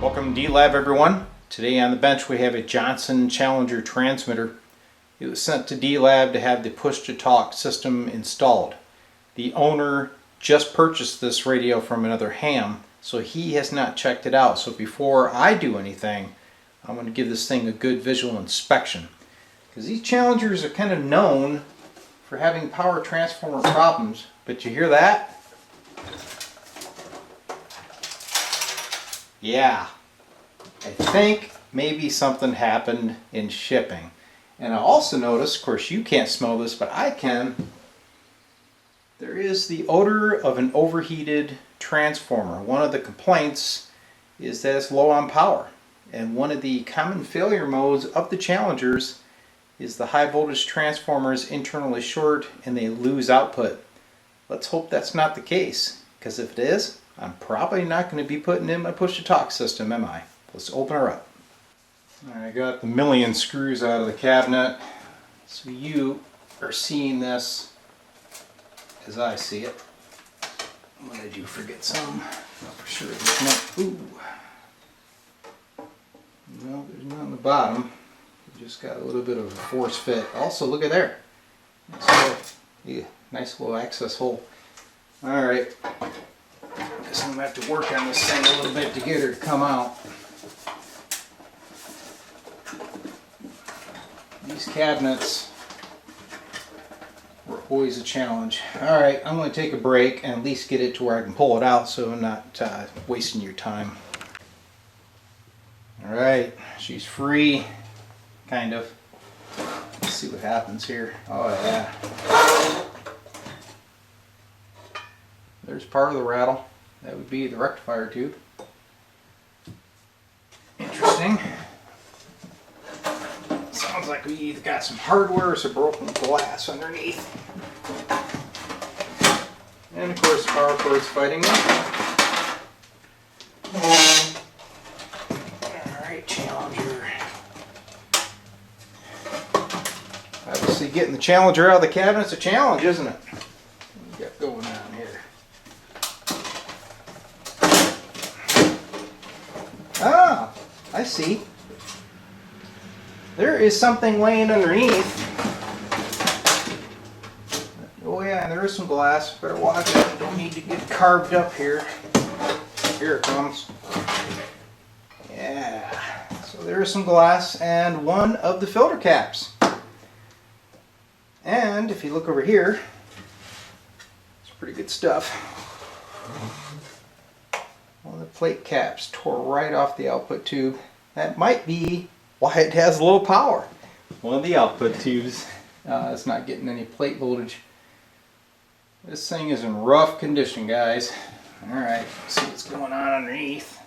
Welcome to D-Lab, everyone. Today on the bench we have a Johnson Challenger transmitter. It was sent to D-Lab to have the push-to-talk system installed. The owner just purchased this radio from another ham, so he has not checked it out. So before I do anything, I'm going to give this thing a good visual inspection. Because these Challengers are kind of known for having power transformer problems. But you hear that? Yeah, I think maybe something happened in shipping. And I also noticed, of course you can't smell this, but I can, there is the odor of an overheated transformer. One of the complaints is that it's low on power. And one of the common failure modes of the Challengers is the high voltage transformer is internally short and they lose output. Let's hope that's not the case, because if it is, I'm probably not going to be putting in my push-to-talk system, am I? Let's open her up. I got the million screws out of the cabinet, so you are seeing this as I see it. What did you forget some? Oh, for sure there's no. Ooh. No, there's none on the bottom. You just got a little bit of a force fit. Also, look at there. Nice little access hole. All right. Guess I'm going to have to work on this thing a little bit to get her to come out. These cabinets were always a challenge. Alright, I'm going to take a break and at least get it to where I can pull it out so I'm not wasting your time. Alright, she's free. Kind of. Let's see what happens here. Oh yeah. There's part of the rattle. That would be the rectifier tube. Interesting. Sounds like we either got some hardware or some broken glass underneath. And of course the power cord's fighting me. Alright, Challenger. Obviously getting the Challenger out of the cabinet's a challenge, isn't it? What we got going on here? Ah, I see. There is something laying underneath. Oh yeah, and there is some glass. Better watch it. Don't need to get carved up here. Here it comes. Yeah. So there is some glass and one of the filter caps. And if you look over here, it's pretty good stuff. One of the plate caps tore right off the output tube. That might be why it has low power. One of the output tubes. It's not getting any plate voltage. This thing is in rough condition, guys. Alright, see what's going on underneath.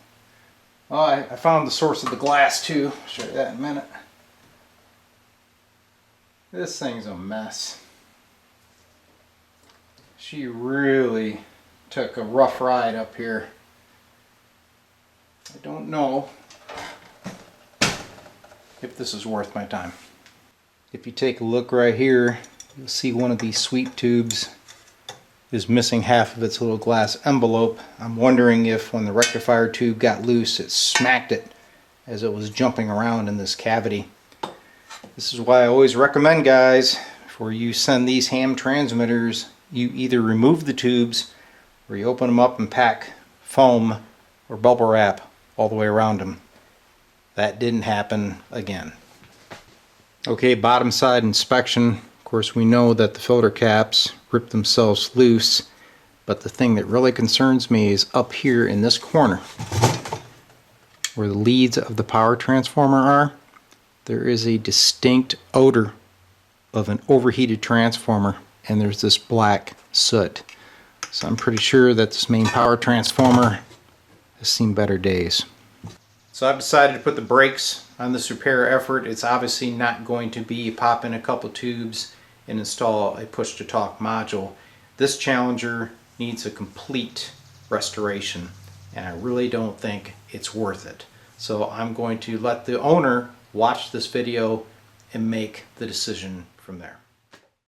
Oh, I found the source of the glass too. I'll show you that in a minute. This thing's a mess. She really took a rough ride up here. I don't know if this is worth my time. If you take a look right here, you'll see one of these sweep tubes is missing half of its little glass envelope. I'm wondering if when the rectifier tube got loose, it smacked it as it was jumping around in this cavity. This is why I always recommend, guys, before you send these ham transmitters, you either remove the tubes or you open them up and pack foam or bubble wrap all the way around them. That didn't happen again. Okay, bottom side inspection. Of course, we know that the filter caps rip themselves loose, but the thing that really concerns me is up here in this corner where the leads of the power transformer are. There is a distinct odor of an overheated transformer, and there's this black soot. So I'm pretty sure that this main power transformer has seen better days. So I've decided to put the brakes on this repair effort. It's obviously not going to be pop in a couple tubes and install a push-to-talk module. This Challenger needs a complete restoration, and I really don't think it's worth it. So I'm going to let the owner watch this video and make the decision from there.